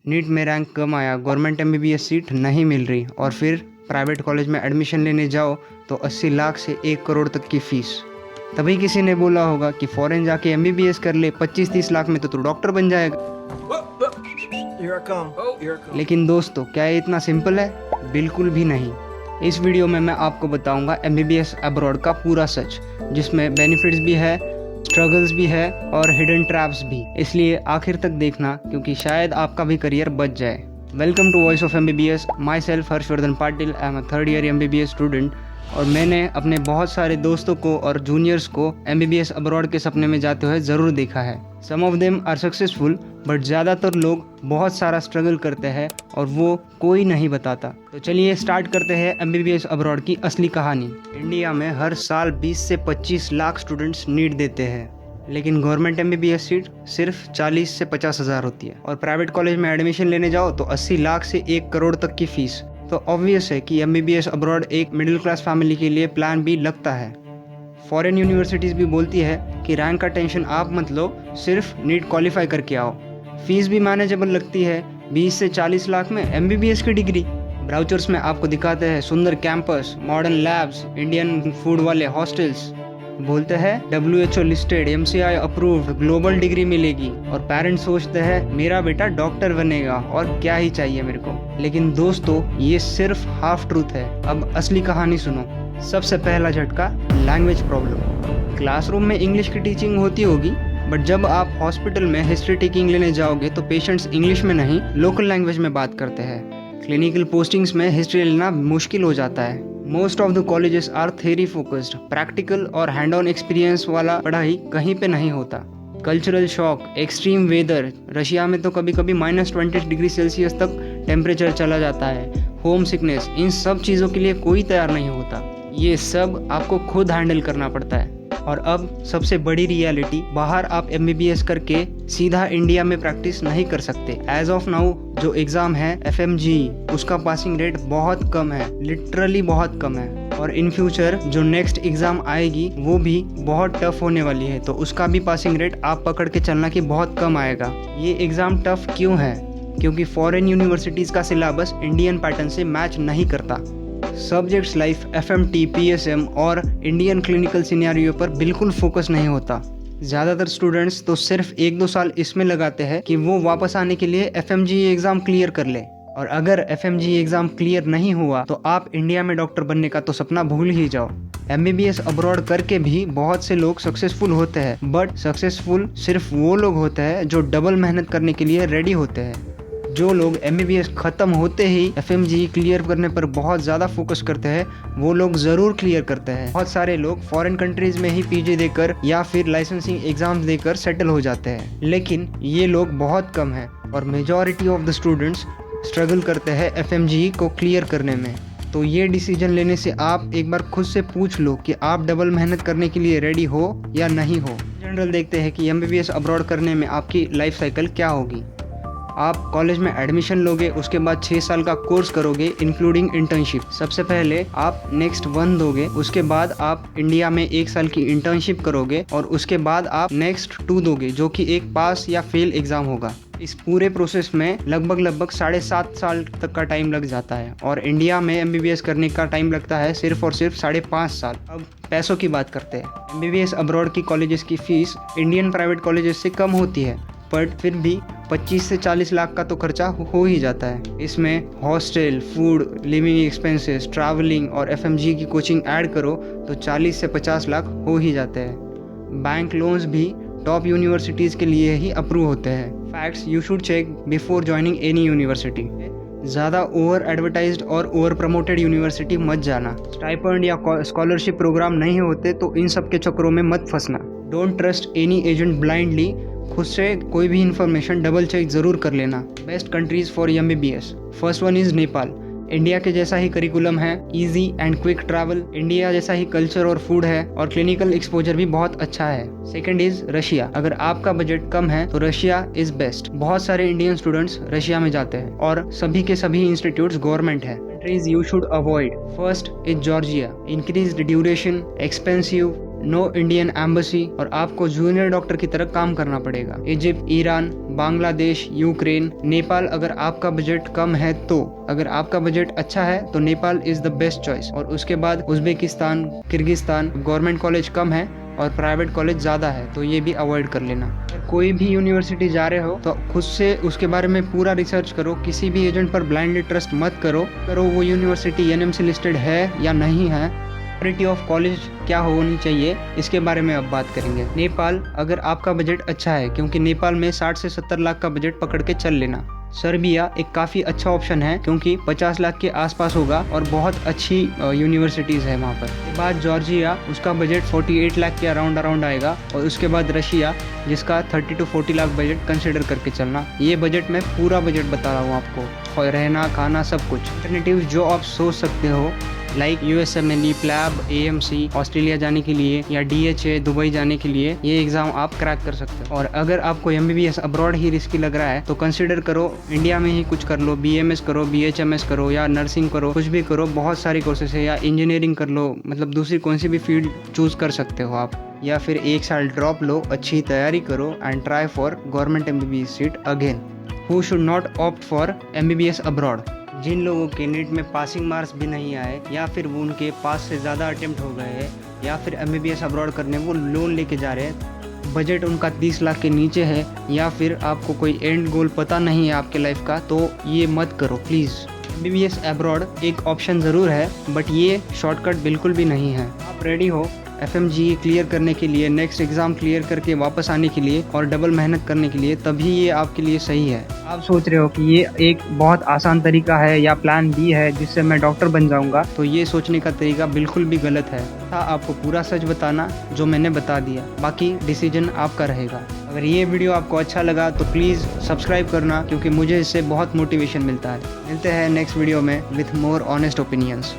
NEET में rank कम आया, government MBBS seat नहीं मिल रही और फिर प्राइवेट कॉलेज में एडमिशन लेने जाओ तो 80 लाख से 1 करोड़ तक की फीस। तभी किसी ने बोला होगा कि फॉरेन जाके एमबीबीएस कर ले, 25-30 लाख में तो तू डॉक्टर बन जाएगा। लेकिन दोस्तों, क्या ये इतना सिंपल है? बिल्कुल भी नहीं। इस वीडियो में मैं आपको बताऊंगा एमबीबीएस अब्रॉड का पूरा सच, जिसमें बेनिफिट्स भी है, स्ट्रगल्स भी है और हिडन ट्रैप्स भी। इसलिए आखिर तक देखना, क्योंकि शायद आपका भी करियर बच जाए। Welcome to voice of MBBS. Myself Harshvardhan Patil, I am a 3rd year MBBS student. और मैंने अपने बहुत सारे दोस्तों को और जूनियर्स को एमबीबीएस अब्रॉड के सपने में जाते हुए ज़रूर देखा है। Some of them are successful, but ज़्यादातर लोग बहुत सारा स्ट्रगल करते हैं और वो कोई नहीं बताता। तो चलिए स्टार्ट करते हैं एमबीबीएस अब्रॉड की असली कहानी। इंडिया में हर साल 20 से 25 लाख स्टूडेंट्स नीट देते हैं, लेकिन गवर्नमेंट एमबीबीएस सीट सिर्फ 40 से 50 हज़ार होती है। और प्राइवेट कॉलेज में एडमिशन लेने जाओ तो 80 लाख से 1 करोड़ तक की फीस। तो ऑब्वियस है कि एमबीबीएस अब्रॉड एक मिडिल क्लास फैमिली के लिए प्लान बी लगता है। फॉरेन यूनिवर्सिटीज़ भी बोलती है कि रैंक का टेंशन आप मत लो, सिर्फ नीट क्वालिफाई करके आओ। फीस भी मैनेजेबल लगती है, 20 से 40 लाख में एमबीबीएस की डिग्री। ब्राउचर्स में आपको दिखाते हैं सुंदर campus, modern labs, Indian food वाले हॉस्टल्स। बोलते हैं WHO listed, MCI approved global degree मिलेगी और पेरेंट्स सोचते हैं मेरा बेटा डॉक्टर बनेगा और क्या ही चाहिए मेरे को। लेकिन दोस्तों, ये सिर्फ हाफ ट्रूथ है। अब असली कहानी सुनो। सबसे पहला झटका, लैंग्वेज प्रॉब्लम। क्लासरूम में इंग्लिश की टीचिंग होती होगी, बट जब आप हॉस्पिटल में हिस्ट्री टेकिंग लेने जाओगे तो पेशेंट्स इंग्लिश में नहीं, लोकल लैंग्वेज में बात करते हैं। क्लिनिकल पोस्टिंग्स में हिस्ट्री लेना मुश्किल हो जाता है। Most of the colleges are theory focused, practical और हैंड ऑन एक्सपीरियंस वाला पढ़ाई कहीं पे नहीं होता। Cultural shock, extreme weather, Russia में तो कभी कभी -20 डिग्री सेल्सियस तक टेम्परेचर चला जाता है। होम सिकनेस, इन सब चीज़ों के लिए कोई तैयार नहीं होता। ये सब आपको खुद हैंडल करना पड़ता है। और अब सबसे बड़ी रियलिटी, बाहर आप एमबीबीएस करके सीधा इंडिया में प्रैक्टिस नहीं कर सकते। एज ऑफ नाउ जो एग्ज़ाम है FMG, उसका पासिंग रेट बहुत कम है, लिटरली बहुत कम है। और इन फ्यूचर जो नेक्स्ट एग्ज़ाम आएगी वो भी बहुत टफ होने वाली है, तो उसका भी पासिंग रेट आप पकड़ के चलना कि बहुत कम आएगा। ये एग्ज़ाम टफ क्यों है? क्योंकि फॉरेन यूनिवर्सिटीज़ का सिलेबस इंडियन पैटर्न से मैच नहीं करता। सब्जेक्ट्स लाइफ FMT, PSM और इंडियन क्लिनिकल सिनेरियो पर बिल्कुल फोकस नहीं होता। ज़्यादातर स्टूडेंट्स तो सिर्फ 1-2 साल इसमें लगाते हैं कि वो वापस आने के लिए FMG एग्ज़ाम क्लियर कर ले। और अगर FMG एग्ज़ाम क्लियर नहीं हुआ तो आप इंडिया में डॉक्टर बनने का तो सपना भूल ही जाओ। एमबीबीएस अब्रॉड करके भी बहुत से लोग सक्सेसफुल होते हैं, बट सक्सेसफुल सिर्फ वो लोग होते हैं जो डबल मेहनत करने के लिए रेडी होते हैं। जो लोग एमबीबीएस ख़त्म होते ही FMG क्लियर करने पर बहुत ज़्यादा फोकस करते हैं, वो लोग ज़रूर क्लियर करते हैं। बहुत सारे लोग फॉरेन कंट्रीज़ में ही PG देकर या फिर लाइसेंसिंग एग्ज़ाम्स देकर सेटल हो जाते हैं, लेकिन ये लोग बहुत कम हैं और majority of the students struggle करते हैं FMG को क्लियर करने में। तो ये डिसीजन लेने से आप एक बार खुद से पूछ लो कि आप डबल मेहनत करने के लिए रेडी हो या नहीं हो। जनरल देखते हैं कि एमबीबीएस अब्रॉड करने में आपकी लाइफ साइकिल क्या होगी। आप कॉलेज में एडमिशन लोगे, उसके बाद 6 साल का कोर्स करोगे इंक्लूडिंग इंटर्नशिप। सबसे पहले आप नेक्स्ट 1 दोगे, उसके बाद आप इंडिया में 1 साल की इंटर्नशिप करोगे और उसके बाद आप नेक्स्ट 2 दोगे, जो कि एक पास या फेल एग्ज़ाम होगा। इस पूरे प्रोसेस में लगभग 7.5 साल तक का टाइम लग जाता है और इंडिया में एमबीबीएस करने का टाइम लगता है सिर्फ और सिर्फ 5.5 साल। अब पैसों की बात करते हैं। एमबीबीएस अब्रॉड की कॉलेजेस की फ़ीस इंडियन प्राइवेट कॉलेजेस से कम होती है, बट फिर भी 25 से 40 लाख का तो खर्चा हो ही जाता है। इसमें hostel, food, living expenses, travelling और FMG की कोचिंग ऐड करो तो 40 से 50 लाख हो ही जाते हैं। बैंक लोन्स भी टॉप यूनिवर्सिटीज़ के लिए ही अप्रूव होते हैं। Facts you should check before joining any university. ज़्यादा ओवर एडवर्टाइज्ड और ओवर प्रमोटेड यूनिवर्सिटी मत जाना। स्टाइपेंड या स्कॉलरशिप प्रोग्राम नहीं होते तो इन सब के चक्करों में मत फंसना। Don't trust any agent blindly. खुद से कोई भी इन्फॉर्मेशन डबल चेक ज़रूर कर लेना। Best countries for MBBS. First one is Nepal. India के जैसा ही करिकुलम है, easy and quick travel, India जैसा ही कल्चर और फूड है और क्लिनिकल एक्सपोजर भी बहुत अच्छा है। Second is Russia. अगर आपका बजट कम है तो रशिया इज बेस्ट। बहुत सारे इंडियन स्टूडेंट्स रशिया में जाते हैं और सभी के सभी इंस्टीट्यूट्स गवर्नमेंट है। Countries you should avoid. First is Georgia. Increased duration, expensive, no Indian embassy और आपको जूनियर डॉक्टर की तरह काम करना पड़ेगा। Egypt, Iran, Bangladesh, Ukraine, Nepal अगर आपका बजट कम है तो। अगर आपका बजट अच्छा है तो Nepal is the best choice. और उसके बाद उज्बेकिस्तान, किर्गिस्तान, गवर्नमेंट कॉलेज कम है और प्राइवेट कॉलेज ज़्यादा है, तो ये भी अवॉइड कर लेना। कोई भी यूनिवर्सिटी जा रहे हो तो खुद से उसके बारे में पूरा रिसर्च करो, किसी भी एजेंट पर ब्लाइंडली ट्रस्ट मत करो वो यूनिवर्सिटी एनएमसी लिस्टेड है या नहीं है, क्वालिटी ऑफ कॉलेज क्या होनी चाहिए, इसके बारे में अब बात करेंगे। नेपाल अगर आपका बजट अच्छा है, क्योंकि नेपाल में 60 से 70 लाख का बजट पकड़ के चल लेना। सर्बिया एक काफ़ी अच्छा ऑप्शन है क्योंकि 50 लाख के आसपास होगा और बहुत अच्छी यूनिवर्सिटीज़ है वहाँ पर। उसके बाद जॉर्जिया, उसका बजट 48 लाख के अराउंड आएगा। और उसके बाद रशिया, जिसका 30 to 40 लाख बजट कंसिडर करके चलना। ये बजट में पूरा बजट बता रहा हूँ आपको, रहना खाना सब कुछ। अल्टरनेटिव जो आप सोच सकते हो like USMLE, PLAB, AMC Australia जाने के लिए या डीएचए दुबई जाने के लिए, ये एग्जाम आप क्रैक कर सकते हो। और अगर आपको एमबीबीएस अब्रॉड ही रिस्की लग रहा है तो कंसिडर करो इंडिया में ही कुछ कर लो, बीएमएस करो, बीएचएमएस करो या नर्सिंग करो, कुछ भी करो, बहुत सारी कोर्सेस है, या इंजीनियरिंग कर लो, मतलब दूसरी कौन सी भी फील्ड चूज कर सकते हो आप। या फिर 1 साल ड्रॉप लो, अच्छी तैयारी करो and try for government MBBS seat again. Who should not opt for MBBS abroad? जिन लोगों के नीट में पासिंग मार्क्स भी नहीं आए, या फिर वो उनके पास से ज़्यादा अटेम्प्ट हो गए हैं, या फिर एमबीबीएस अब्रॉड करने वो लोन लेके जा रहे हैं, बजट उनका 30 लाख के नीचे है, या फिर आपको कोई एंड गोल पता नहीं है आपके लाइफ का, तो ये मत करो प्लीज़। एमबीबीएस अब्रॉड एक ऑप्शन ज़रूर है बट ये शॉर्टकट बिल्कुल भी नहीं है। आप रेडी हो एफएमजी क्लियर करने के लिए, नेक्स्ट एग्ज़ाम क्लियर करके वापस आने के लिए और डबल मेहनत करने के लिए, तभी ये आपके लिए सही है। आप सोच रहे हो कि ये एक बहुत आसान तरीका है या प्लान बी है जिससे मैं डॉक्टर बन जाऊंगा, तो ये सोचने का तरीका बिल्कुल भी गलत है। आपको पूरा सच बताना जो मैंने बता दिया, बाकी डिसीजन आपका रहेगा। अगर ये वीडियो आपको अच्छा लगा तो प्लीज़ सब्सक्राइब करना, क्योंकि मुझे इससे बहुत मोटिवेशन मिलता है। मिलते हैं नेक्स्ट वीडियो में विथ मोर ऑनेस्ट ओपिनियंस।